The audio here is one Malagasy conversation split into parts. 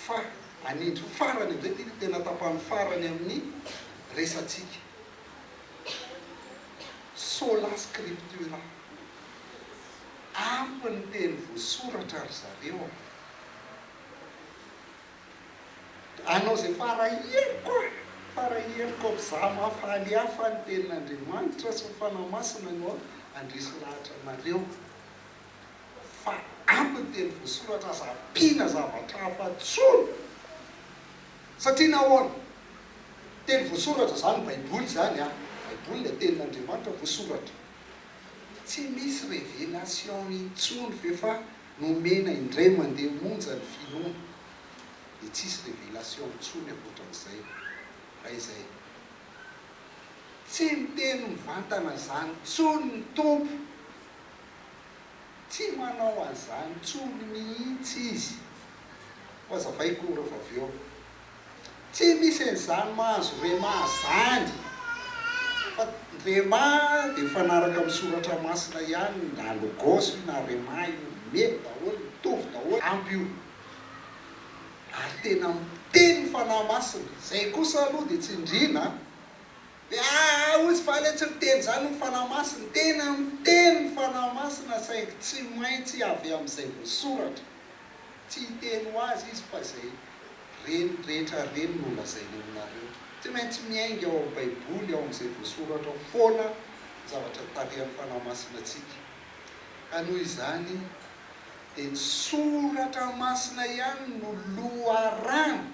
fa anindry farany am'izay ty tena tapahany farany amin'ny resatsika sola scriptura ampy ny teny voasoratra ry zareo anao zay faraheriko am'za mahafaly hafa ny tenin'Andriamanitra sy fanamasina no andrisy lahatra anareo fa ampy ny teny voasoratra zapina zavatra hafa-tsony satria nahoana teny voasoratra zany baiboly zany baiboly le tenin'Andriamanitra voasoratra tsy misy révélation intsony ve fa nomena indray mandeha monja ny finoana de tsisy révélation intsony akoatran'izay fa izay tsy miteny mivantana zany tsony ny tompo tsy manao an'izany tsony mihitsy izy fazavaiko rehefa avy eo tsy misy an'izany mahazo rema zany fa rema de mifanaraka amin'ny soratra masina ihany na logos na rema io mety daholo mitovy daholo ampy io ary tena miteny fanahy masina zay kosa aloha de tsindrina de ozy faly tsy miteny zany ny fanahy masina tena miteny ny fanahy masina saingy tsy maintsy avy amin'izay voasoratra tsy hiteny ho azy izy fa zay reny rehetra reny no lazainy aminareo tsy maintsy miainga ao amin'ny baiboly ao amin'izay voasoratra foana zavatra tarehan'ny fanahy masina atsika ka noho izany de ny soratra masina ihany no loharano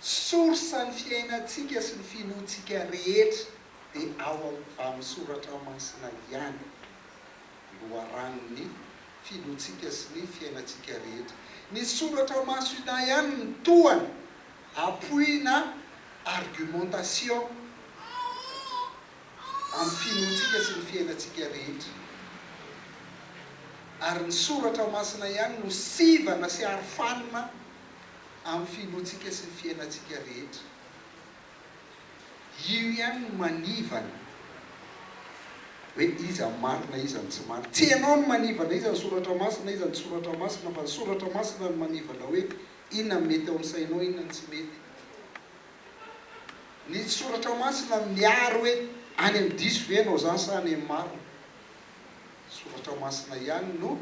sorsan'ny fiainatsika sy ny finoantsika rehetra de ao amin'ny soratra masina ihany loharanony finoantsika sy ny fiainatsika rehetra ny soratra masina ihany ny tohany apoina argumentation amin'ny finoantsika sy ny fiainatsika rehetra ary ny soratra masina ihany no sivana sy arofanina amin'ny finoantsika sy ny fiainatsika rehetra io ihany no manivana hoe iza marina iza ny tsy marina tsy ianao no manivana iza ny soratra masina iza ny soratra masina fa ny soratra masina no manivana hoe inona mety ao amin'ny sainao inona ny tsy mety ny soratra masina miaro hoe any amin'ny diso ve anao zany sa any amin'ny marina soratra masina ihany no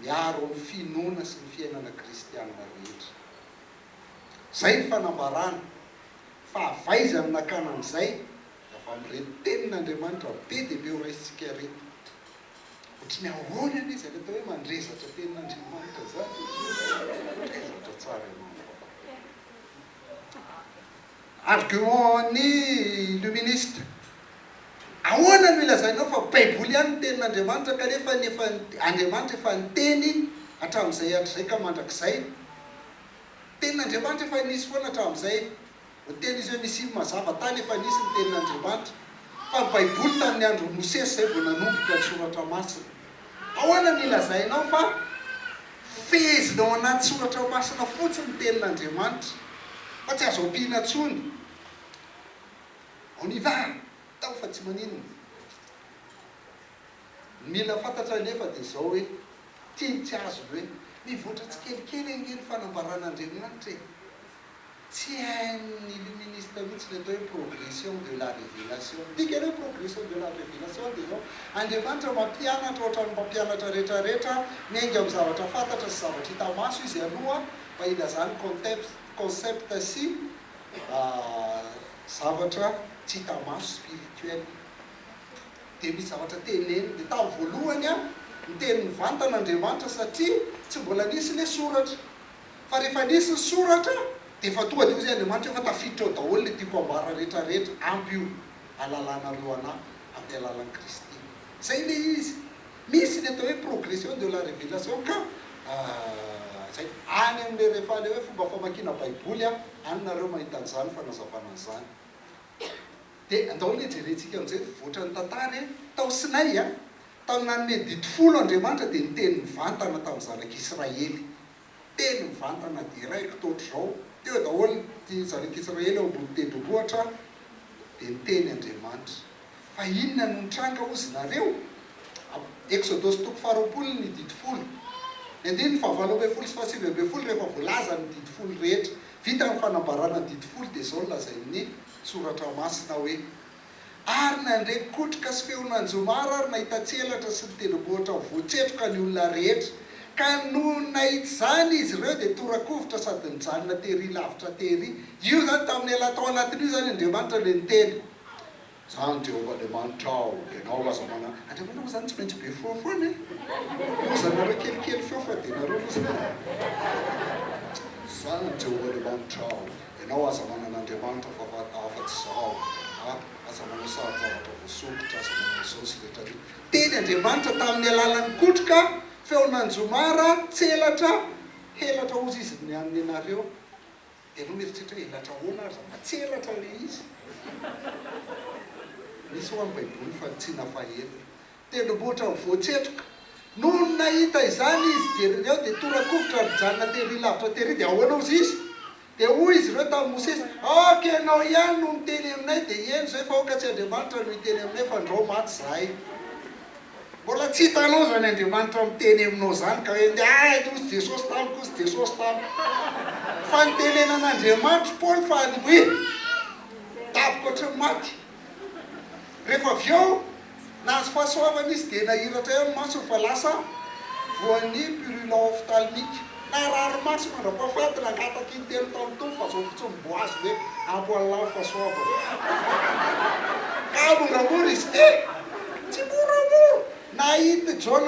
miaro amin'ny finoana sy ny fiainana kristianina rehetra zay ny fanambarana fa avaizany nakanan'izay fa amin'ireny tenin'Andriamanitra be de be ho raisitsika reto ohatrany ahoana any izy reto hoe mandrezatra tenin'Andriamanitra zany mandrezatra tsara argument ny illuministe ahoana no ilazainao fa baiboly ihany ny tenin'Andriamanitra kanefa nefa Andriamanitra efa niteny hatramin'izay hatrizay ka mandrakizay tenin'Andriamanitra efa nisy foana hatramin'izay hoteny izy hoe misy mazava tany efa nisy ny tenin'Andriamanitra fa ny baiboly tamin'ny andro Mosesy zay vao nanomboka ny soratra masina ahoana no ilazainao fa fezinao anaty soratra masina fotsiny ny tenin'Andriamanitra fa tsy azo ampiana tsony on y va tao fa tsy maninona mila fantatra nefa de zao hoe tia tsy azo hoe mivoatra tsy kelikely angeny fanambaran'Andriamanitra e tsy hain'ny illuministe mihitsy le atao hoe progression de la révélation dika hoe progression de la révélation de zao Andriamanitra mampianatra ohatrany mampianatra rehetrarehetra miainga amin'ny zavatra fantatra sy zavatra hita maso izy aloha mba ilazany concept sy zavatra tsy hita maso spirituel de misy zavatra teneny de tamin'ny voalohany ny teny mivantan'Andriamanitra satria tsy mbola nisy le soratra fa rehefa nisy ny soratra de efa tonga de ozy Andriamanitra efa tafiditra ao daholo le tiako ambara rehetrarehetra ampy io alalanareo anahy amin'ny alalan'i Kristy zay le izy misy le atao hoe progression de la révélation ka zay any amin'le rehefa le hoe fomba famakina baiboly any nareo mahita an'izany fanazavana an'izany de andao le jerentsika amin'izay voatra ny tantara tao Sinay tao nanome didifolo Andriamanitra de niteny mivantana tamin'ny zanak'Israely teny mivantana direct ohatr'izao teo daholo ty zanak'Israely ao ambony tendrombohitra de niteny Andriamanitra fa inona no nitranga ozy nareo Exodus toko 20 ny didifolo Andiny fa 8 sy 7 rehefa voalaza ny didy folo rehetra vita ny fanambarana didy folo dia zao lazay ny soratra masina hoe ary nandray kotroka sy feonanjomara ary nahita tselatra sy ny tendrombohitra voatsetroka ny olona rehetra ka no nahita zany izy ireo dia torakovitra sady nijanona tery lavitra tery io zany tamin'ny ela tao anatin'io zany Andriamanitra le niteny zany Jehovah-Andriamanitra ao ianao aza mana Andriamanitra zany tsy maintsy be feo foana lozanareo kelikely feo fa dia nareo lozana zany Jehovah-Andriamanitra ao ianao aza manan'Andriamanitra fa afa-tsy zao aza manao sary zavatra voasokotra aza manao zao sy rehetra teny Andriamanitra tamin'ny alalan'ny kotroka feonanjomara tselatra helatra ozy izy ny amin'ny anareo dia no mieritrehitra helatra hoana ary fa tselatra le izy misy ho amin'ny baiboly fa tsy nafahela tendrombohitra voatsetroka no nahita izany izy jeriny ao dia torakovitra mijanona tery lavitra tery dia ahoana ozy izy dia hoy izy ireo tamin'ny Mosesy ok anao ihany no miteny aminay dia eny zao efa oka tsy Andriamanitra no miteny aminay fa ndrao maty zahay mbola tsy hitanao zany Andriamanitra miteny aminao zany ka hoe ozy Jesosy tamiko ozy Jesosy tamiko fa nitenenan'Andriamanitra Paoly fa hoe tapiko ohatrany maty rehefa avy eo nahazo fahasoavana izy dia nahiratra eo maso fa lasa voan'ny purulent ophtalmique narary maso mandrapahafaty nangataky ny telo tamin'ny tompo fa zao fotsiny mboazy hoe ampoallah fahasoavana ka moramora izy ty tsy moramora nahita John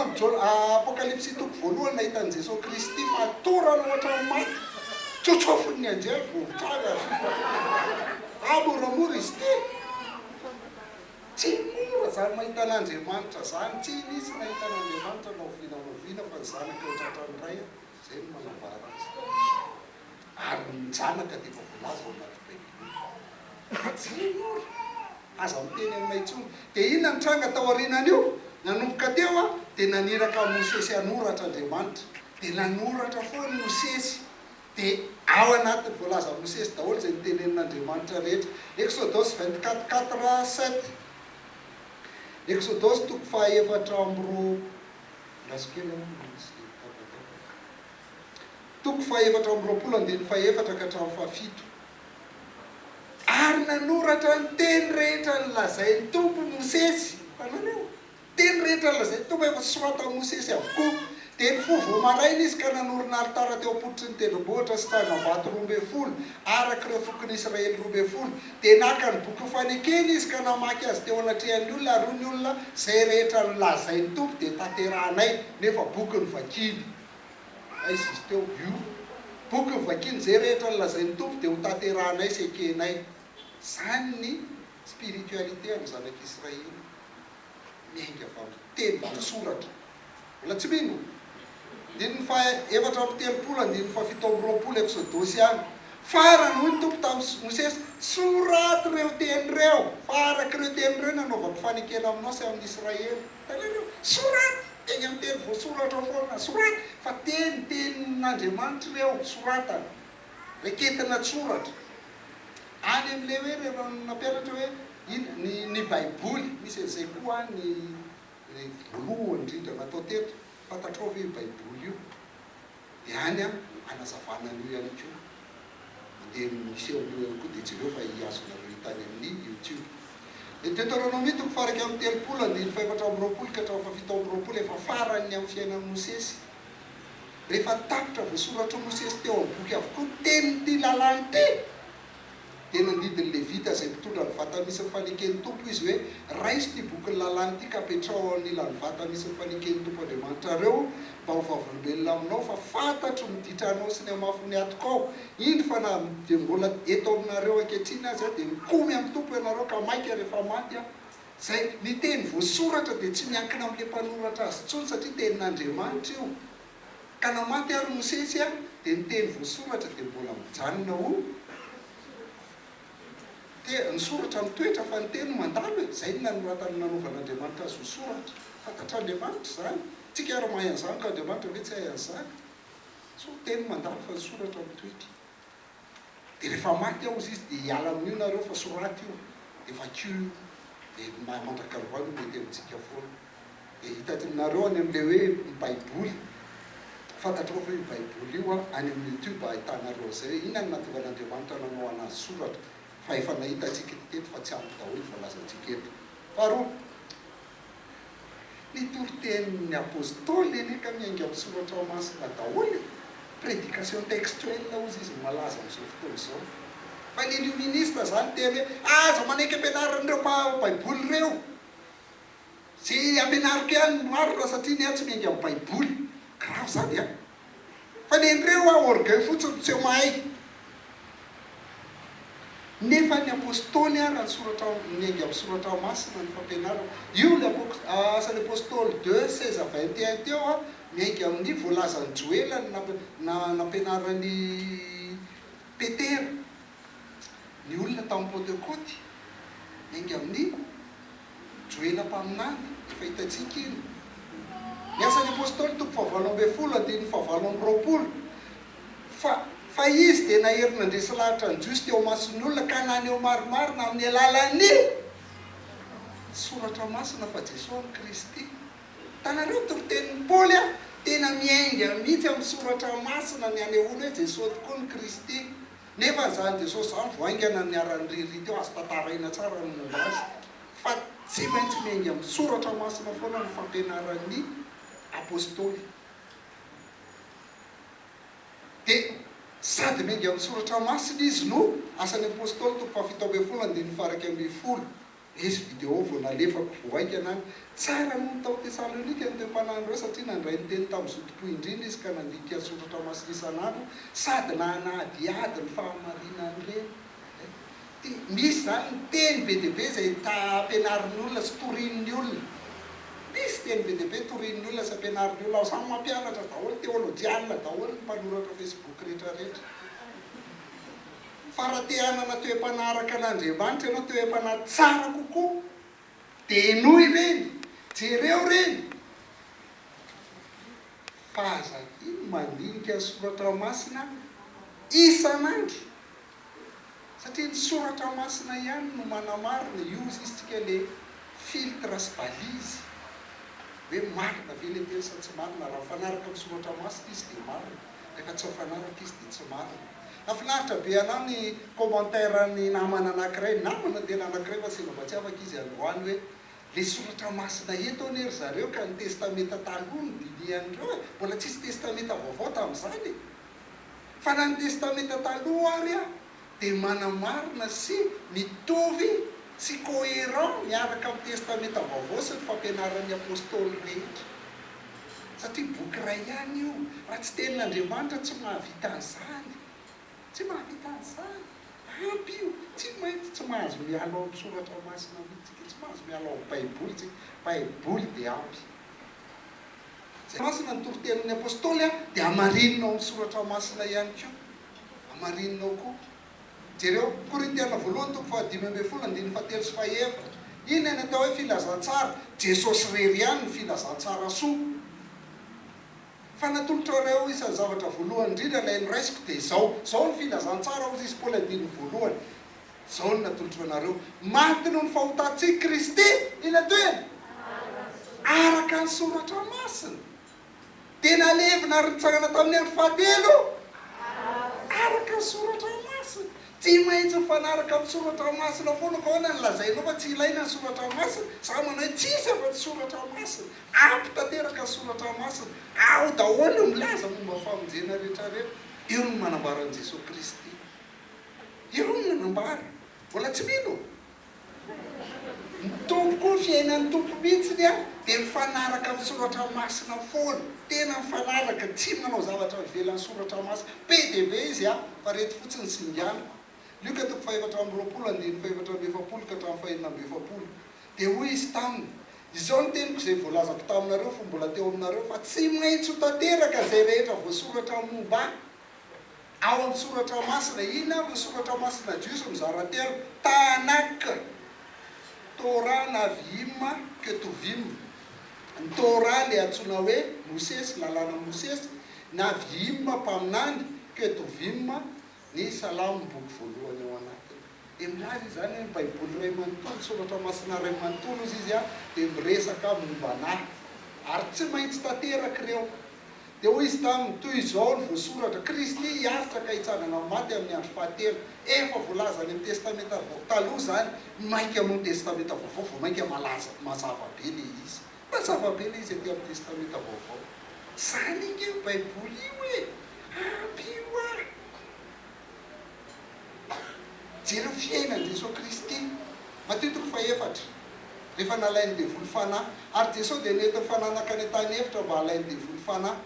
Apocalypse toko voalohany nahitan'i Jesosy Kristy fa torany ohatrany maty tsotsofony ny anjely vovotranga moramora izy ty tsy mora zany mahita an'Andriamanitra zany tsy nisy nahita an'Andriamanitra naoviana fa ny zanaka eo tratrany ray zay no manambara azy ary ny zanaka dia efa voalaza ao anaty baiboly tsy mora aza miteny aminay intsony dia inona ny tranga tao aorinan'io nanomboka teo dia naniraka Mosesy hanoratra Andriamanitra dia nanoratra foana Mosesy dia ao anatin'ny voalaza Mosesy daholo zay nitenenin'Andriamanitra rehetra Exodus 24:7 Exodus toko fahaefatra amby toko fahaefatra amby roapolo andiny fahaefatra ka hatramin'ny fahafito ary nanoratra ny teny rehetra ny lazain'ny tompo Mosesy fananeo teny rehetra ny lazain'ny tompo efa sorata Mosesy avokoa dia ny fovo maraina izy ka nanorina alitara teo am-pototry ny tendrombohitra sy tranam-bato 12 araka ireo fokony Israely 12 dia naka ny boky fanekeny izy ka namaky azy teo anatrehan'ny olona ary ny olona zay rehetra ny lazain'ny tompo dia tanterahanay nefa boky ny vakiny aizy izy teo io boky ny vakiny zay rehetra ny lazain'ny tompo dia ho tanterahanay sy ekenay zany ny spiritualité amin'ny zanak'Israely miainga fa miteny voasoratra mbola tsy mino diny fahaefatra amby telopolo andiny fahafito amby roapolo Exodus any farany hoy ny tompo tamin'ny Mosesy soraty reo teny reo fa araky ireo teny reo nanaovako fanekena aminao sy amin'ny Israely tanareo soraty eny amin'ny teny voasoratra foana soraty fa tenin'Andriamanitra reo soratana reketina soratra any amin'le hoe rehefa nampianatra hoe ny baiboly misy an'izay koa ny voalohany indrindra natao teto fantatrao hoe baiboly io dia any anazavana an'io ihany koa mandeha misy eo amin'io ihany koa dia jereo fa hiazonareo hitany amin'ny YouTube dia Deutéronomie toko faraka amin'ny telopolo andiny faefatra amby roapolo ka hatramin'ny fahafito amby roapolo efa farany amin'ny fiainan'i Mosesy rehefa tapitra voasoratra Mosesy teo amin'ny boky avokoa teny'ity lalàny ty dia nandidiny Levita zay mpitondra ny vata misy ny faneken'ny tompo izy hoe raisy ty boky ny lalàny ty ka apetrao an'ilany vata misy ny faneken'ny tompo Andriamanitra reo mba ho vavolombelona aminao fa fantatro ny ditranao sy ny amafony atokao iny fa na dia mbola eto aminareo ankehitriny azy dia mikomy amin'ny tompo ianareo ka maika rehefa maty zay ny teny voasoratra dia tsy miankina amin'le mpanoratra azy intsony satria tenin'Andriamanitra io ka na maty ary Mosesy dia ny teny voasoratra dia mbola mijanona ho ny soratra mitoetra fa ny teny mandalo zay ny nanoratany nanaovan'Andriamanitra azy ho soratra fantatr'Andriamanitra zany tsika ary mahay an'izany ka Andriamanitra ve tsy hay an'izany so teny mandalo fa ny soratra mitoetra dia rehefa maty ao izy dia hiala amin'io nareo fa soraty io dia vakio dia mandrakaroany mety amintsika foana dia hitanareo any amin'le hoe baiboly fantatrao fa io baiboly io a any amin'ny youtube ahitanareo zay inona ny nahatongan'Andriamanitra nanao anazy soratra fa efa nahitatsika teto fa tsy ampy daholo volazantsika eto. Faharoa, ny toritenin'ny apôstôly eny ka miainga amin'ny soratra masina daholo, prédication textuelle ozy izy malaza amin'izao fotoana izao. Fa ny illuministe zany teny hoe aza manaiky ampianaran'ireo baiboly ireo, sy ampianariko ihany marina satria ny tsy miainga amin'ny baiboly. Grave zany a. Fa nen'ireo orgueil fotsiny tsy mahay. Nefa ny apôstôly raha ny soratra miainga amin'ny soratra masina ny fampianarana. Io le asan'ny apôstôly 2:16-21 teo a miainga amin'ny voalazan'ny Joela nampianarany Petera. Ny olona tamin'ny Pentecôte miainga amin'ny Joela mpaminany efa hitatsika iny. Ny asan'ny apôstôly toko 7:20-9. Fa izy dia naherina nandresy lahatra ny Jiosy teo mason'ny olona ka naneho marimarina amin'ny alalan'ny soratra masina fa Jesosy Kristy. Tanareo toritenin'ny Paoly a tena miainga mihitsy amin'ny soratra masina ny anehoana hoe Jesosy tokoa ny Kristy. Nefa zany Jesosy zany voaingana ny aran'ny riri teo azo tantaraina tsara ny momba azy. Fa tsy maintsy miainga amin'ny soratra masina foana ny fampianaran'ny apôstôly. Dia sady miainga amin'ny soratra masina izy no asan'ny apôstôly toko 7:20-20. Izy vidéo vao nalefako voaingana any. Tsara no tao Tesalonika ny teo-panahy ireo satria nandray ny teny tamin'ny zotopo indrindra izy ka nandika soratra masina isan'andro sady nanadiady ny fahamarinan'ireny. Misy zany ny teny be dia be izay ampianarin'ny olona sy torian'ny olona. Misy teny be dia be torian'ny olona sy ampianarin'ny olona. Samy mampianatra daholo teolojianina daholo ny mpanoratra Facebook rehetrarehetra. Fa raha te hanana toe-panaraka an'Andriamanitra ianao toe-panahy tsara kokoa dia enoy ireny, jereo ireny. Fa aza iny mandinika ny soratra masina isan'andro. Satria ny soratra masina ihany no manamarina io isitsika le filtre sy balizy. Hoe marina ve le teny sa tsy marina. Raha mifanaraka amin'ny soratra masina izy dia marina. Rehefa tsy mifanaraka izy dia tsy marina. Nafinaritra be anao ny commentaire ny namana anankiray. Namana tena anankiray fa sena mba tsy afaka izy androany hoe le soratra masina eto anery zareo ka ny testamenta taloha ny dinihan'ireo. Mbola tsisy testamenta vaovao tamin'izany. Fa na ny testamenta taloha ary a dia manamarina sy mitovy sy cohérent miaraka amin'ny testamenta vaovao sy ny fampianaran'ny apôstôly rehetra. Satria boky iray ihany io. Raha tsy tenin'Andriamanitra tsy mahavita an'izany. Tsy mahavita an'izany. Ampy io. Tsy maintsy tsy mahazo miala ao amin'ny soratra masina mihitsy. Tsy mahazo miala ao amin'ny baiboly. Baiboly dia ampy. Zay masina ny toritenin'ny apôstôly a dia amarinina ao amin'ny soratra masina ihany koa. Amarinina ao koa. Jereo Korintiana 1:5-7. Iny ny atao hoe filazantsara. Jesosy rery ihany ny filazantsara soa. Fa natolotrareo isan'ny zavatra voalohany indrindra ilay noraisiko dia izao ny filazantsara hozy izy Paoly andiny voalohany. Izao ny natolotro anareo. Maty noho ny fahotantsika Kristy ina toena araka ny soratra masina. Dia nalevina ary nitsangana tamin'ny andro fahatelo araka ny soratra masina. Tsy maintsy mifanaraka amin'ny soratra masina foana ka hoana ny lazainao fa tsy ilaina ny soratra masina. Za manao hoe tsisy afa-tsy soratra masina. Ampy tanteraka ny soratra masina. Ao daholo milaza momba famonjena rehetrarehetra. Io no manambaran'i Jesosy Kristy. Io no manambara. Mbola tsy mino. Ny tompo koa ny fiainan'ny tompo mihitsiny a dia mifanaraka amin'ny soratra masina foana. Tena mifanaraka. Tsy manao zavatra ivelan'ny soratra masina. Be dia be izy a fa reto fotsiny sy ingana. Luka 5:20-2-7. Dia hoy izy taminy. Izao ny teniko izay voalazako taminareo fa mbola teo aminareo fa tsy maintsy ho tanteraka izay rehetra voasoratra momba ao amin'ny soratra masina. Ina amin'ny soratra masina jiosy mizara telo. Tanaka Torah navim ketuvim. Ny Torah le antsoina hoe Mosesy, lalàna Mosesy. Navim mpaminany ketuvim ny salamo boky voalohany ao anatiny. Dia milaza izany ny baiboly iray manontolo, soratra masina iray manontolo izy a dia miresaka momba anahy. Ary tsy maintsy tanteraka ireo. dia hoy izy tamin'ny toy izao ny voasoratra Kristy hiaritra ka hitsanana maty amin'ny andro fahatelo efa voalaza any amin'ny testamenta taloha zany mainka amin'ny testamenta vaovao vao mainka malaza mazava be le izy mazava be le izy aty amin'ny testamenta vaovao zany iny io baiboly io e ampy io jero fiainany Jesosy Kristy matetiky faefatra rehefa nalainy devoly fanahy ary Jesosy dia nentiny fananaka any tany efitra mba halainy devoly fanahy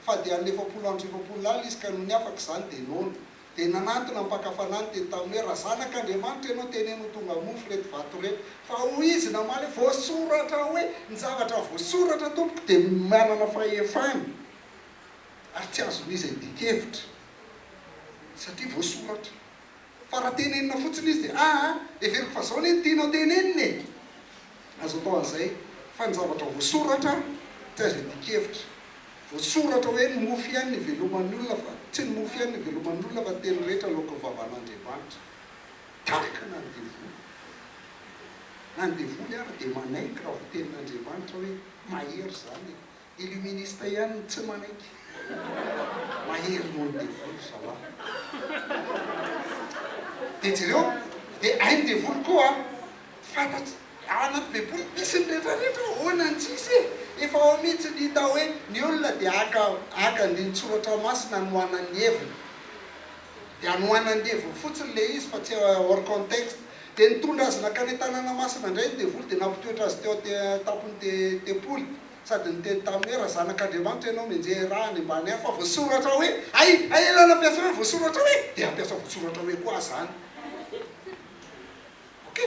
fa dia any 700 alina izy ka noho ny afaka zany dia nono dia nanantona mpakafanany teny tamin'ny hoe raha zanak'Andriamanitra ianao tenenao tonga mofo reto vato reto fa hoy izy namaly voasoratra hoe ny zavatra voasoratra tompoko dia manana fahefany ary tsy azon'izy dikevitra satria voasoratra fa raha tenenina fotsiny izy dia everiko fa zao ny tianao tenenina azo atao an'izay fa ny zavatra voasoratra tsy azo dikevitra voasoratra hoe ny mofo ihany ny veloman'ny olona fa tsy ny mofo ihany ny veloman'ny olona fa teny rehetra laoka ny vavan'Andriamanitra tarika na ny devoly na ny devoly ary dia manaiky raha ho tenin'Andriamanitra hoe mahery zany illuministe ihany tsy manaiky mahery noho ny devoly zalahy dia jereo dia hainy devoly koa fantatry ao anaty baiboly misy ny rehetrarehetra hoana ny tsisy efa ao mihitsy ny hita hoe ny olona dia aka ny tsoratra masina anohanany heviny dia anohanany heviny fotsiny le izy fa tsy hors contexte dia nitondra azy nakany tanàna masina indray ny devoly dia nampitoetra azy teo tapony tepoly sady niteny tamin'ny hoe raha zanak'Andriamanitra ianao mianjehy raha any ambany any fa voasoratra hoe ay lana ampiasa hoe voasoratra hoe dia ampiasa voasoratra hoe koa zany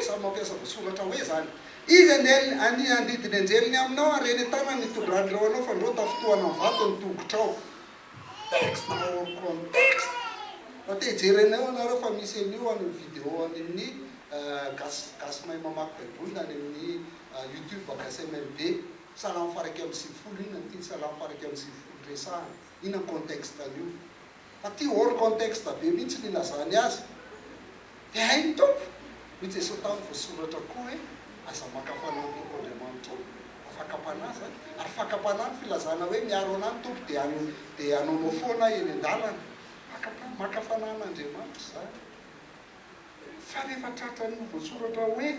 samy mampiasa voasoratra hoe zany izy andidiny anjeliny aminao ary eny tana nitondrandreo anao fa ndreo tafitohana ny vato ny tongotrao texte hors contexte fa te hijerenao anareo fa misy an'io any vidéo any amin'ny gasy mahay mamaky baiboly any amin'ny YouTube gasy MLB salamo faraiky amin'ny 90 iny nantiany salamo faraiky amin'ny 90 resahana ina ny contexte an'io fa ty hors contexte be mihitsy ny ilazany azy dia hainy tompo mitsy esao tamin'ny voasoratra koa hoe aza makafanany tompo Andriamanitra afaka ampanahy zany ary fakapanahy filazana hoe miaro anany tompo dia anaonao foana eny an-dalana makafanan'Andriamanitra zany fa rehefa tratrany voasoratra hoe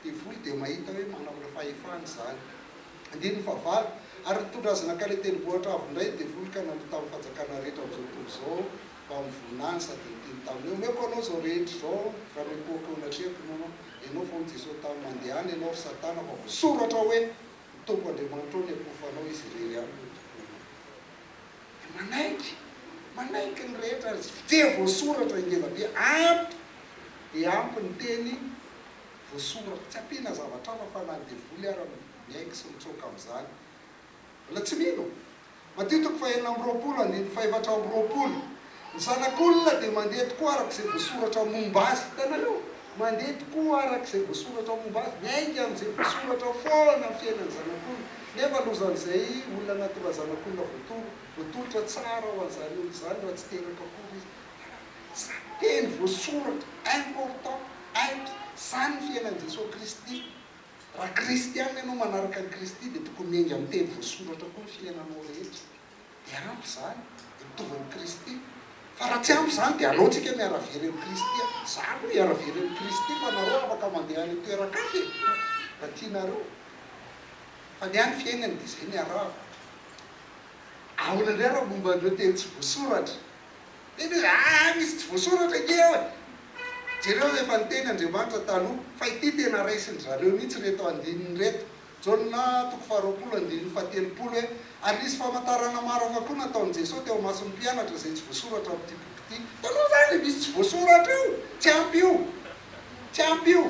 devoly dia mahita hoe manamina fahefany zany andiny favalo ary nitondra azy nakale tenibohatra avy indray devoly ka nandro tamin'ny fanjakana rehetra amin'izao tontolo zao mba mivoninany sady niteny tamin'io meko anao zao rehetra zao raha mekoko natreko ianao fa Jesosy tamin'ny mandehany ianao ry satana fa voasoratra hoe tompo Andriamanitra ao ny akofanao izy irery any manaiky ny rehetra dia voasoratra ingeza be ampy ny teny voasoratra tsy ampiana zavatra fa na ny devoly ary miaiky sy mitsoka amin'izany mbola tsy mino matitoko fa 4 andiny fa 7 ny zanak'olona dia mandeha tokoa arak'izay voasoratra momba azy hitanareo mandeha tokoa arak'izay voasoratra momba azy miainga amin'izay voasoratra foana amin'ny fiainany zanak'olona nefa lozan'izay olona natonga zanak'olona voatolotra tsara ho an'izany olo zany raha tsy teraka akory izy teny voasoratra important aiko zany fiainan'i Jesosy Kristy raha kristiana ianao manaraka ny Kristy dia tokony miainga amin'ny teny voasoratra koa ny fiainanao rehetra dia ampy zany dia mitovy Kristy fa raha tsy ampy zany dia alohantsika miaravery amin'ny Kristy zany hoe miaravery amin'ny Kristy fa nareo afaka mandeha any toeran-kafe raha tianareo fa ny any fiainany dia izay ny arava ahoana indray raha momba an'ireo teny tsy voasoratra dia misy tsy voasoratra ke jereo efa niteny Andriamanitra taloha fa ity tena raisiny zareo mihitsy reto andininy reto Jaona 2:17 hoe ary nisy famantarana maro hafa koa nataon'i Jesosy teo mason'ny mpianatra izay tsy voasoratra amin'ity boky ity taloha zany misy tsy voasoratra io tsy ampy io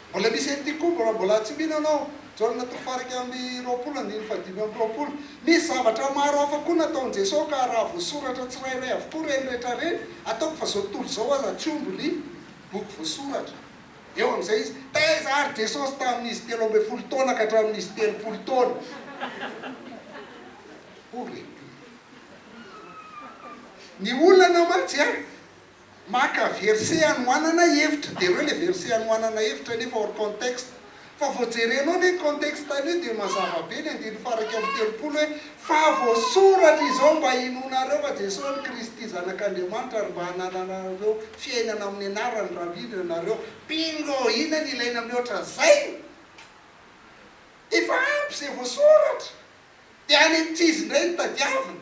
mbola misy an'ity koa mbola tsy mino anao Jaona 2:20 misy zavatra maro hafa koa nataon'i Jesosy ka raha voasoratra tsirairay avokoa reny rehetrareny ataoko fa zao tontolo zao aza tsy omby ny boky voasoratra eo amin'izay izy taiza ary Jesosy tamin'izy 13 taona ka hatramin'izy 30 taona ory ny olana mantsy maka verset anohanana hevitra dia ireo le verset anohanana hevitra nefa hors contexte fa voajerenao ny contextany io dia mazava be ny andiny faraka amin'ny telopolo hoe fa voasoratra izao mba inonareo fa Jesosy Kristy zanak'Andriamanitra ary mba hananareo fiainana amin'ny anarany raha mino ianareo. Bingo! Ina ny ilaina mihoatra zay? Efa ampy izay voasoratra. Dia any amin'ny tsizy indray ny tadiavina.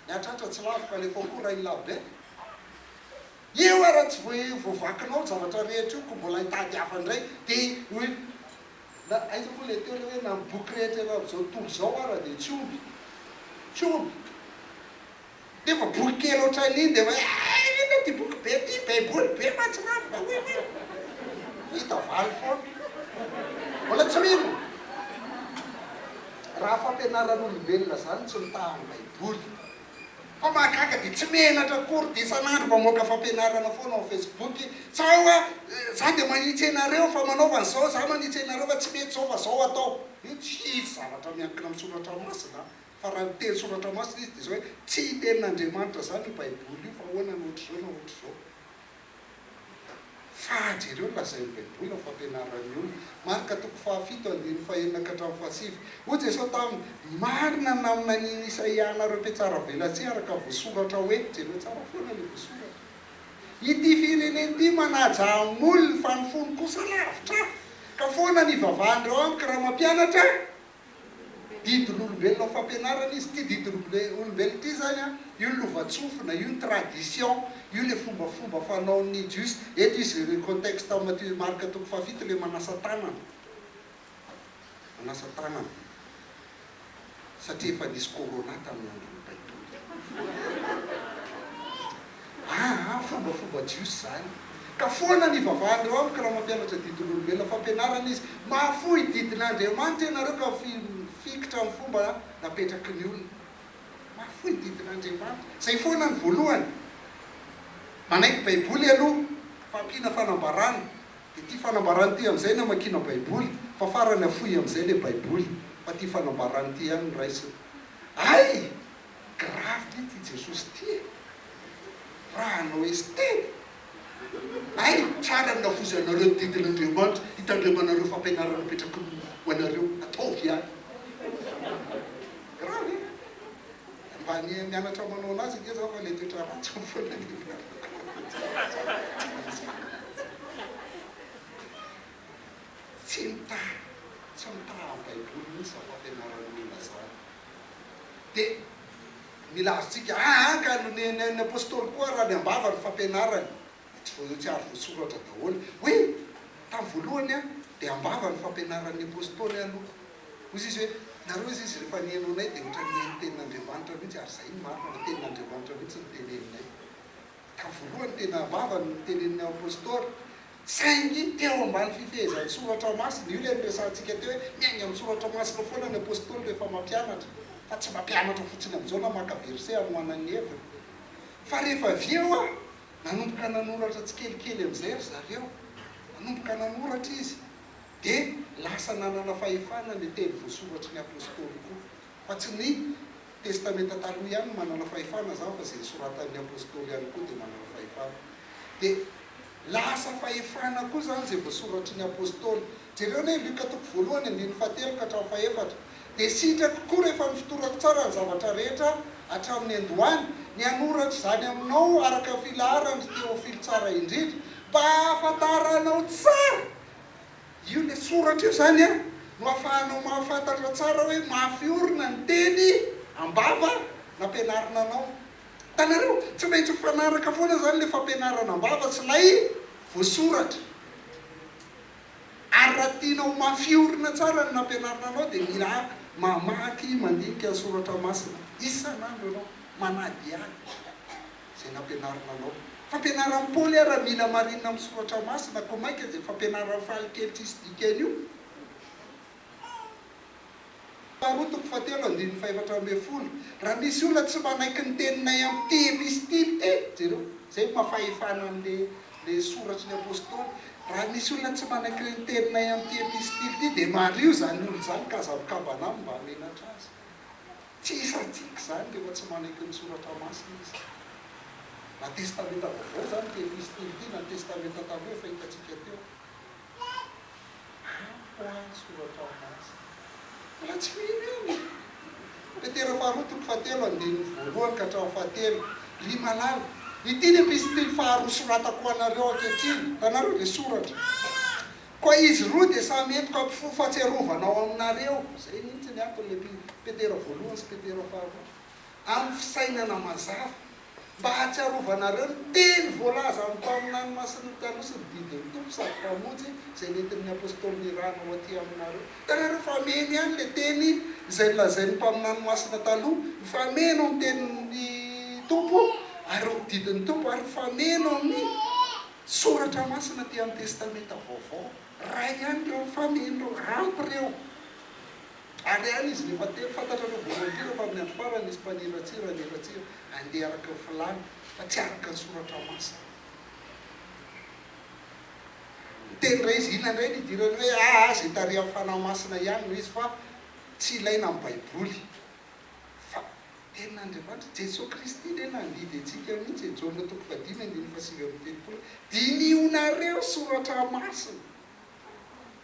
Miatratra tsy lavitra ilay concours iny labe. Eo raha tsy voavakinao zavatra rehetra io ko mbola hitady indray dia hoe na aiza koa ilay teo hoe na ny boky rehetra raha zao tontolo izao ara dia tsy omby. Tsy omby. Dia fa boky kely ohatran'iny dia ina ty boky be ty baiboly be matsinavina hoe hita valy foana. Mbola tsy mino. Raha fampianaran'olombelona zany tsy mitaha ny baiboly. Fa mahagaga dia tsy menatra akory dia isan'andro mamoaka fampianarana foana ao Facebook. Sao za dia manitsy ianareo fa manaova an'izao, za manitsy ianareo fa tsy mety zao fa zao atao. Io tsy zavatra miankina amin'ny soratra masina. Fa raha miteny soratra masina izy dia zao hoe tsy tenin'Andriamanitra zany io baiboly io fa ahoana ny ohatr'izao na ohatr'izao. Fahajereo lazain'ny baiboly amin'ny fampianaran'ny olona. Marika toko 7:5-9. Hoy Jesosy taminy marina namina ny Isaianareo mpiatsara velatsihy araka voasoratra hoe jereo tsara foana ilay voasoratra. Ity fireneny ity manaja amolony fa ny fony kosa lavitra. Ka foana ny vavahandreo amiko raha mampianatra didin'olombelona fampianarana izy. Ty didin'olombelona ity zany a, io ny lovatsofina, io ny tradition, io le fombafomba fanaon'ny jiosy. Eto izy le contexte amin'ny Marika toko 7 le manasa tanana. Manasa tanana. Satria efa nisy corona tamin'ny andron'ny baiboly. Fombafomba jiosy zany. Ka foana ny vavahandreo amiko raha mampianatra didin'olombelona fampianarana izy. Mahafoy didin'Andriamanitra ianareo ka fikitra amin'ny fomba napetraky ny olona. Mahafoy didin'Andriamanitra. Zay foana ny voalohany. Manaiky baiboly aloha, fampiana fanambarana. Dia ty fanambarana ty amin'izay no makina baiboly. Fa farany afoy amin'izay ilay baiboly. Fa ty fanambarana ty ihany no raisiny. Ay! Gravy ty Jesosy ty. Raha anao estely. Ay! Tsara ny nafozanareo didin'Andriamanitra, hitandremanareo fampianarana mipetraky ho anareo. Ataovy ihany. Gravy. Mba mianatra manao anazy dia zao fa ilay toetra ratsy foana ny tsy mitaha baiboly mihitsy fampianaran'ny olona zany. Dia milazontsika ka ny apôstôly koa raha ny ambava ny fampianarany. Tsy ary voasoratra daholo. Hoe tamin'ny voalohany a dia ambava ny fampianaran'ny apôstôly aloha. Hozy izy hoe nareo izy rehefa nihaino anay dia ohatra ny tenin'Andriamanitra mihitsy ary zay ny marina na tenin'Andriamanitra mihitsy ny teneninay. Tamin'ny voalohany tena ambava ny tenenin'ny apôstôly. Saingy teo ambany fifehezan'ny soratra masina. Io ilay miresantsika teo hoe miainga amin'ny soratra masina foana ny apôstôly rehefa mampianatra. Fa tsy mampianatra fotsiny amin'izao na maka verset hamohanany heviny. Fa rehefa avy eo a, nanomboka nanoratra tsikelikely amin'izay ry zareo. Nanomboka nanoratra izy. Dia lasa nanana fahefana ny teny voasoratry ny apôstôly koa. Fa tsy ny testamenta taloha ihany manana fahefana zany fa izay soratan'ny apôstôly ihany koa dia manana fahefana. Dia lasa fahefana koa zany izay voasoratry ny apôstôly. Jereo ny Luka toko 1:7-8. Dia sitrako koa rehefa mifitorako tsara ny zavatra rehetra hatramin'ny andohany, ny anoratra zany aminao araka filaharany Teofily tsara indrindra, mba ahafantaranao tsara. Io le soratra io zany a, no ahafahanao mahafantatra tsara hoe mafiorina ny teny ambava nampianarina anao. Tanareo, tsy maintsy mifanaraka foana zany le fampianarana ambava sy lay voasoratra. Ary raha tianao mafiorina tsara ny nampianarina anao dia mila mamaky mandinika ny soratra masina. Isan'andro anao manady ihany izay nampianarina anao. Fampianaran'ny Paoly raha mila marinina amin'ny soratra masina koa mainka dia fampianaran'ny fahaliketrysy dikany io. Faharoa toko 7:5-10. Raha misy olona tsy manaiky ny teninay amin'ny ty epistily jereo zay mahafahefana an'le soratry ny apôstôly. Raha misy olona tsy manaiky ny teninay amin'ny ty epistily ty dia mario zany olo zany ka zavokabana mba hamenatra azy. Tsy isatsika zany rehefa tsy manaiky ny soratra masina izy. Na testamenta vaovao zany ty epistily ty na testamenta taloha efa hitatsika teo. soratra masina. Mbola tsy mino eny. Petera faharoa toko fahatelo andininy voalohany ka hatramin'ny fahatelo. Ry malala. Ity ny epistily faharoa soratako anareo ankehitriny. Tanareo dia soratra. Koa izy roa dia samy entiko ampifatsiarovana ao aminareo. Zay mihitsy ny antony Petera voalohany sy Petera faharoa. Amin'ny fisainana mazava. Mba hatsiarovanareo ny teny voalaza amin'ny mpaminany masiny taloha sy ny didiny tompo sady mpamonjy izay nentin'ny apôstôly nirana ao aty aminareo. Tanareo fameny ihany le teny izay lazain'ny mpaminany masina taloha, fameno amin'ny tenin'ny tompo ary didin'ny tompo ary fameno amin'ny soratra masina ty amin'ny testamenta vaovao. Ray ihany reo fameno ampy reo. Ary ihany izy rehefa telo fantatra reo voalohany fa amin'ny andro farany nisy mpaniratsira andeha araka ny filany fa tsy araka ny soratra masina. Teny ray izy ina indray nidirany hoe zay taria amin'ny fanahy masina ihany no izy fa tsy ilaina amin'ny baiboly. Fa tenin'Andriamanitra Jesosy Kristy le nandidy antsika mihitsy Jaona toko 5:7-8. Dinionareo soratra masina.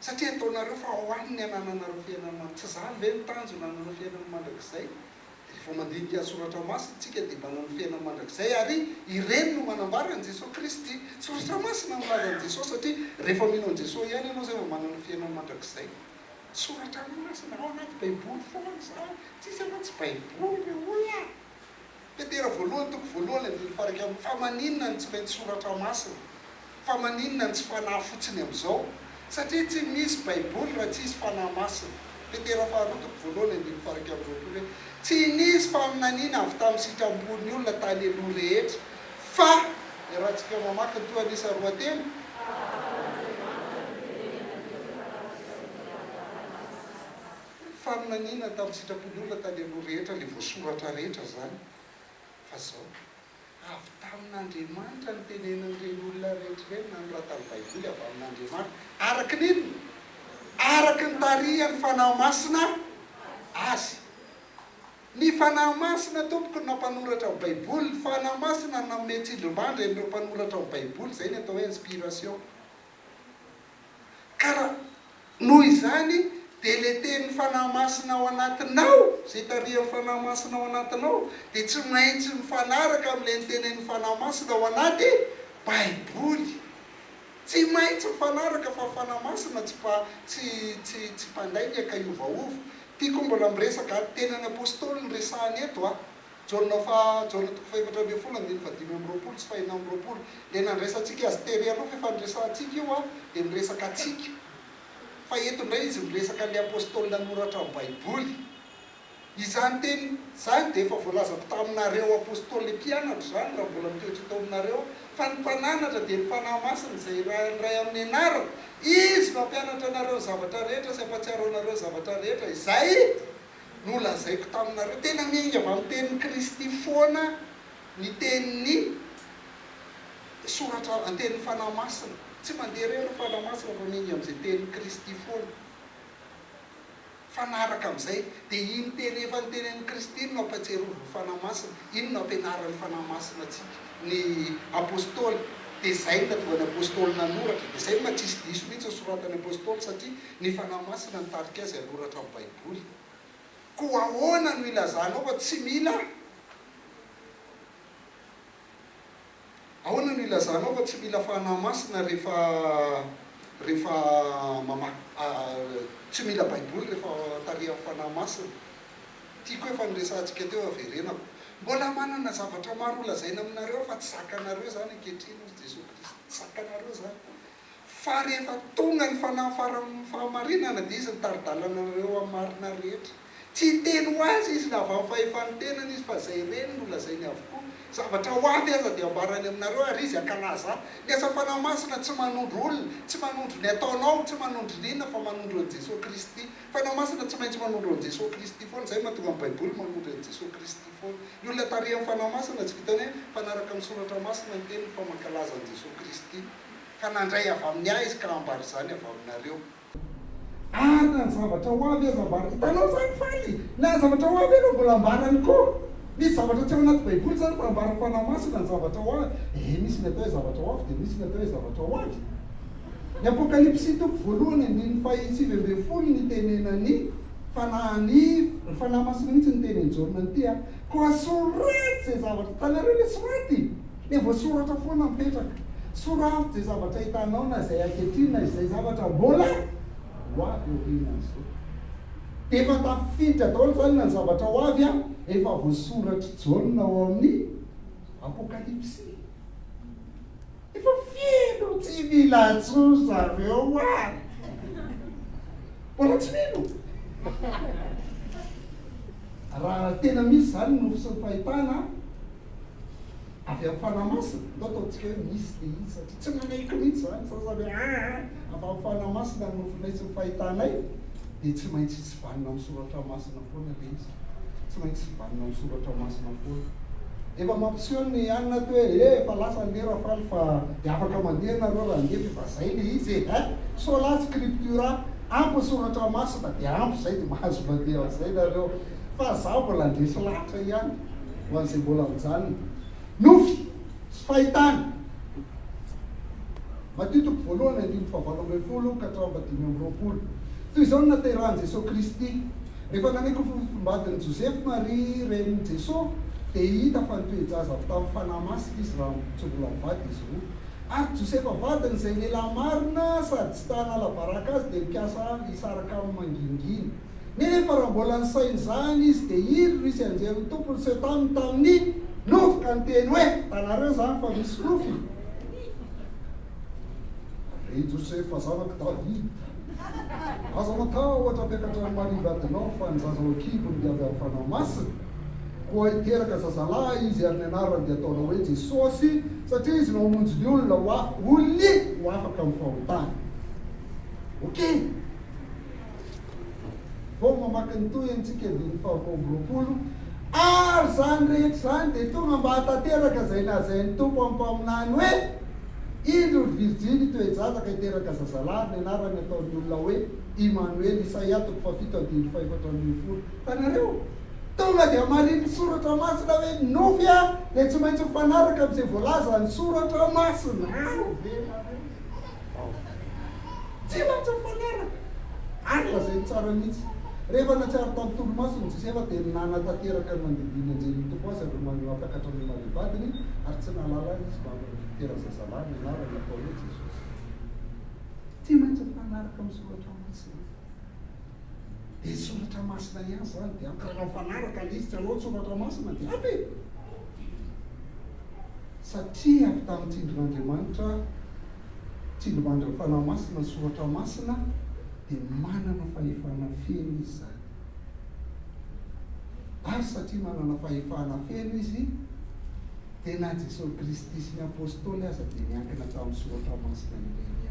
Satria ataonareo fa ao aminy ny anananareo fiainana tsy zany ve mitanjona ananao fiainana mandrakizay. Rehefa mandinika soratra masina tsika dia manana fiainana mandrakizay ary ireny no manambara ny Jesosy Kristy. Soratra masina milaza ny Jesosy satria rehefa mino ny Jesosy ihany ianao zay manana fiainana mandrakizay. Soratra masina ao anaty baiboly foana zany. Tsisy anaty baiboly le olona. Petera voalohany toko voalohany andininy faraka amin'ny fa maninona ny tsy maintsy soratra masina. Fa maninona ny tsy fanahy fotsiny amin'izao. Satria tsy misy baiboly raha tsisy fanahy masina. Petera faharoa toko voalohany andininy faraka amin'ny roapolo hoe tsy nisy faminaniana avy tamin'ny sitrambony olona tany aloha rehetra fa raha tsika mamaky ny toanisa roatelo faminaniana tamin'ny sitrambony olona tany aloha rehetra le voasoratra rehetra zany. Fa zao avy tamin'Andriamanitra ny tenenan'ireny olona rehetrareny na ny raha tamin'ny baiboly avy amin'Andriamanitra. Araka n'inona? Araka ny tarihany fanahy masina azy. Ny fanahy masina tompoko nampanoratra amin'ny baiboly, ny fanahy masina nanome tsindrimbandra ireo mpanoratra amin'ny baiboly, zay ny atao hoe inspiration. Karaha noho izany dia le tenin'ny fanahy masina ao anatinao, zay tarihan'ny fanahy masina ao anatinao, dia tsy maintsy mifanaraka amin'ilay nitenen'ny fanahy masina ao anaty baiboly. Tsy maintsy mifanaraka fa fanahy masina tsy mpandaingaka iovaova. Tiako mbola miresaka tenany apôstôly ny resahany eto Jaona toko 4:10-5:20 sy 4:20. Le nandresantsika azy tery anao fa efa niresantsika io dia miresaka atsika. Fa eto indray izy miresaka le apôstôly nanoratra amin'ny baiboly. Izany teny zany dia efa voalazako taminareo apôstôly le mpianatra zany raha mbola mitoetra tao aminareo. Fa ny mpananatra dia ny fanahy masina izay ray amin'ny anarana. Izy mampianatra anareo zavatra rehetra sy ampatsiaro anareo zavatra rehetra. Izay no lazaiko taminareo. Tena miainga avy amin'ny tenin'ny Kristy foana ny tenin'ny soratra tenin'ny fanahy masina. Tsy mandeha reo ny fanahy masina fa miainga amin'izay tenin'ny Kristy foana. Fanaraka amin'izay dia iny teny efa nytenen'ny Kristy iny no ampatsiarovany fanahy masina. Iny no ampianaran'ny fanahy masina tsika. Ny apôstôly dia zay natovany apôstôly nanoratra. Dia zay ma tsisy diso mihitsy soratany apôstôly satria ny fanahy masina nitarika azy anoratra amin'ny baiboly. Koa ahoana no ilazanao fa tsy mila? Ahoana no ilazanao fa tsy mila fanahy masina rehefa tsy mila baiboly rehefa tarihan'ny fanahy masina? Tiako efa niresantsika teo averenako. Mbola manana zavatra maro lazaina aminareo fa tsy zakanareo zany ankehitriny Jesosy Kristy. Tsy zakanareo zany. Fa rehefa tonga ny fahamarinana dia izy nitaridàlanareo amin'ny marina rehetra. Tsy teny ho azy izy avy amin'ny fahefany tenany izy fa zay reny no lazainy avokoa. Zavatra ho avy aza dia ambarany aminareo ary izy akalaza. Ny asa fanahy masina tsy manondro olona, tsy manondro ny ataonao, tsy manondro n'inona fa manondro an'i Jesosy Kristy. Fanahy masina tsy maintsy manondro an'i Jesosy Kristy foana. Zay mahatonga amin'ny baiboly manondro an'i Jesosy Kristy foana. Ny olona tarihan'ny fanahy masina tsy vitany hoe fanaraka amin'ny soratra masina ny teny fa mankalaza an'i Jesosy Kristy. Fa nandray avy amin'ny ahy izy ka ambary zany avy aminareo. Ana ny zavatra ho avy aza ambara. Hitanao zany faly. Na zavatra ho avy ianao mbola ambarany koa. Misy zavatra tsy ao anaty baiboly zany fa ambara fanahy masina ny zavatra ho avy. Misy ny atao hoe zavatra ho avy dia misy ny atao hoe zavatra ho avy. Ny Apokalipsy toko voalohany andiny fahitsivy ambin'ny folo ny tenenany fanahy masina mihitsy ny teny Jaona ny a koa soraty zay zavatra tanareo le soraty le voasoratra foana mipetraka soraty zay zavatra hitanao na zay ankehitriny na izay zavatra mbola ho avy oriana azy de efa tafiditra daholo zany na ny zavatra ho avy a efa voasoratra Jaona ao amin'ny Apokalipsy efa feno tsy mila tso zareo a mbola tsy mino raha tena misy zany nofo sy ny fahitana avy amin'ny fanamasina ndao ataontsika hoe misy de izy satria tsy manaiky mihitsy zany sasany avy amin'ny fanamasina ny nofonay sy ny fahitanay de tsy maintsy tsy vanina amin'ny soratra masina foana le izy tsy maintsy tsy vanina amin'ny soratra masina foana efa mampiseho ny anina to hoe efa lasa lera faly fa de afaka mandeha nareo raha ndefa efa zay le izy sola scriptura ampy soratra masina de ampy zay de mahazo mandeha zay nareo fa za mbola andresy lahatra ihany ho an'izay mbola mijanona nofy sy fahitana matitoko voalohany andiny fahavalo ambin'ny folo ka hatramin'ny 5 toy izao no naterahany Jesosy Kristy rehefa nanaiky fofombadin'i Joseph Marie renin'i Jesosy de hita fa nitoejaza avy tamin'ny fanahy masina izy raha tsy mbola mivady izy roa ary Josefa vadiny izay lehilahy marina sady tsy tanala baraka azy de mipiasa isaraka amin'ny manginginy nefa raha mbola ny sainy zany izy de iry misy anjery tompony setaminy tamin'ny nofy ka nyteny hoe tanareo zany fa misy nofy re Josefa zanako David aza matao ohatra mpiakatra ny marivadinao fa ny zaza okibony de avy amin'ny fanahy masina koa hiteraka zazalahy izy ary ny anarany de ataonao hoe Jesosy satria izy namonjy ny olona olony ho afaka amin'ny fahotana okey vo mamaky ny toy antsika andiny 20 ary zany rehetra zany de tonga mba hatateraka zay nazainy tompo ampaminany hoe indro Virginy toejazaka hiteraka zazalahy ny anarany ataon'ny olona hoe Emmanuel Isaia 7:5 tanareo tonga de mariny soratra masina hoe nofy a le tsy maintsy mifanaraka am'izay voalaza ny soratra masina tsy maintsy mifanaraka ary lazay tsara mihitsy rehefa natsiary tamin'ny tolomasony Josefa de nanatateraka ny mandidiny anjely tompo azy ary manapakatra amin'ny malivadiny ary tsy nalala izy tera zazalahy ny anarany atao hoe Jesosy tsy maintsy mifanaraka amin'ny soratra masina de soratra masina ihany zany de ampirana mifanaraka le izy tsy aloha soratra masina de ampy satria avy tamin'ny tsindrin'Andriamanitra tsindrimandry ny fanahy masina ny soratra masina de manana fahefana feno izy zany ary satria manana fahefana feno izy tena Jesosy Kristy sy ny apôstôly aza de miankina tamin'ny soratra masina ireny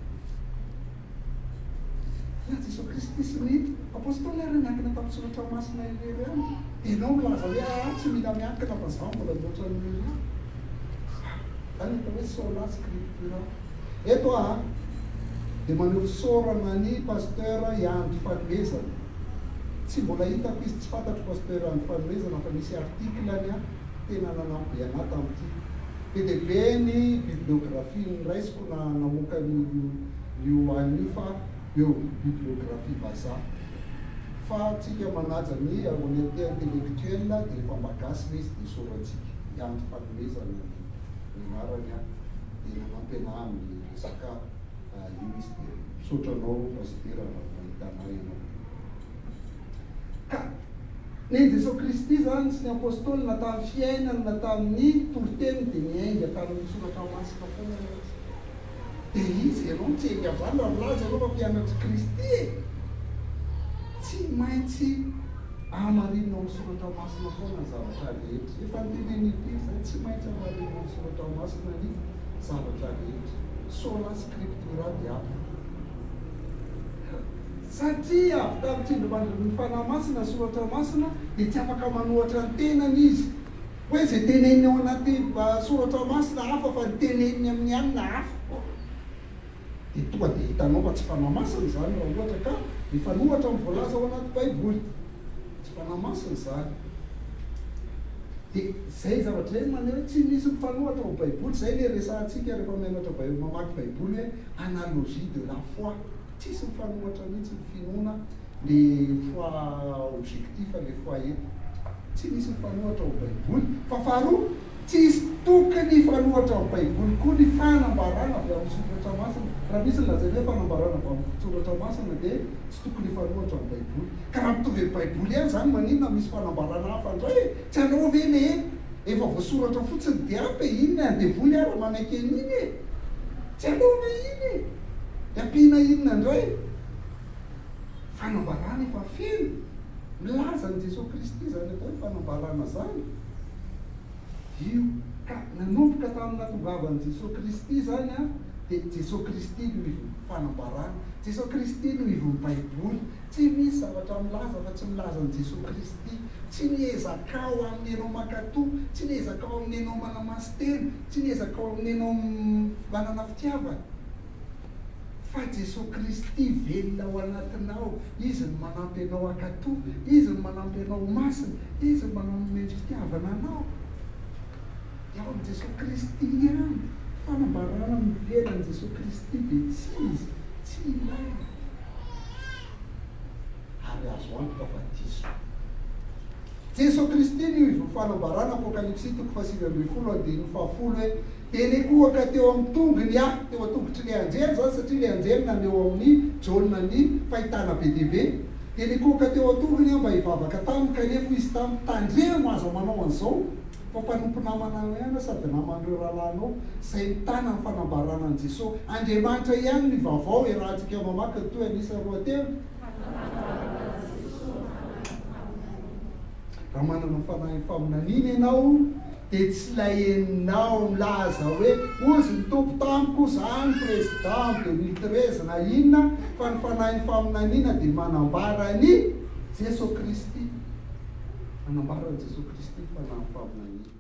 na Jesosy Kristy sy ny apôstôly ary miankina tamin'ny soratra masina ireny enao milaza hoe tsy mila miankina fa za mbola mihoatra ny zany atao hoe sola scriptura eto de maneho fisaorana ny pasteur iandro fanomezana tsy mbola hitako izy tsy fantatro pasteur andro fanomezana fa misy artiklany tena nanampy be anaty am'ty be de be ny bibliografie ny raisiko namoaka io an'io fa eo bibliografie vazaha fa tsika manaja ny honnêteté intellectuelle de efa magasy le izy de soratsika iandro fanomezana ny anarany de nanampy ana amin'ny resaka io izy de misotranao pasteur mahitanay ianao ka ny Jesosy Kristy zany sy ny apôstôly na tamin'ny fiainany na tamin'ny toroteny de miainga tamin'ny soratra masina foana de izy ianao mitsengy avy zany raha milaza ianao fa mpianatry Kristy tsy maintsy amarinina amin'ny soratra masina foana ny zavatra rehetra efa nytenen'ity zay tsy maintsy amarinina amin'ny soratra masina ny zavatra rehetra sola scriptura de ampy satria avy tamin'ny tsindrimandry ny fanahy masina soratra masina de tsy afaka manohatra ny tenany izy hoe zay teneniny ao anaty soratra masina hafa fa ny teneniny amin'ny anina hafa de tonga de hitanao fa tsy fanahy masina zany raha ohatra ka mifanohatra amin'ny voalaza ao anaty baiboly tsy fanahy masina zany dia zay zavatra zay maneo hoe tsy misy mifanohatra ao baiboly. Zay le resantsika rehefa mianatra mamaky baiboly hoe analogie de la foi. Tsisy mifanohatra mihitsy ny finoana le foi objectif le foi eto. Tsy misy mifanohatra ao baiboly. Fa faharoa, tsisy tokony fanohatra ao baiboly koa ny fanambarana avy amin'ny soratra masina. Raha misy nylazany hoe fanambarana avy amin'ny soratra masina dia tsy tokony fanohatra ao baiboly. Ka raha mitovy amin'ny baiboly ihany zany maninona misy fanambarana hafa ndray tsy anao ve le efa voasoratra fotsiny dia ampy inona andevoly ara manaiky an'iny e, tsy anao ve iny e, ampiana inona indray fanambarana efa feno milaza ny Jesosy Kristy zany atao hoe fanambarana zany io. Ka nanomboka tamina tongavan'i Jesosy Kristy zany a, dia Jesosy Kristy no ivony fanambarana, Jesosy Kristy no ivony baiboly. Tsy misy zavatra milaza fa tsy milaza ny Jesosy Kristy. Tsy niezaka ao amin'ny ianao mankatoa, tsy niezaka ao amin'ny ianao manamaso tena, tsy niezaka ao amin'ny ianao manana fitiavana, fa Jesosy Kristy velona ao anatinao. Izy no manampy anao ankatoa, izy no manampy anao masina, izy no manome fitiavana anao. Ao amin'ny Jesosy Kristy ihany fanambarana mivelan'i Jesosy Kristy dia tsy izy, tsy ilaina. Ary azo antoka fa diso. Jesosy Kristy no ivony fanambarana Apokalipsy 8:20-20 hoe telekohaka teo amin'ny tongony teo an-tongotry le anjely zany satria le anjely naneo amin'ny jaolina ny fahitana be dia be. Telekohaka teo an-tongony mba hivavaka taminy kanefa izy tamin'ny tandremo aza manao an'izao fa mpanompo namana ihany sady naman'ireo rahalanao. Zay mitana ny fanambarana an' Jesosy. Andriamanitra ihany ny vaovao rahantsika mamaky toy anisa roa telo. Raha manana fanahy faminanina ianao dia tsy laheninao milaza hoe ozy ny tompo tamiko zany président 2013 na inona, fa ny fanahy faminanina dia manambara ny Jesosy Kristy. Manambara ny Jesosy Kristy fanahy faminanina.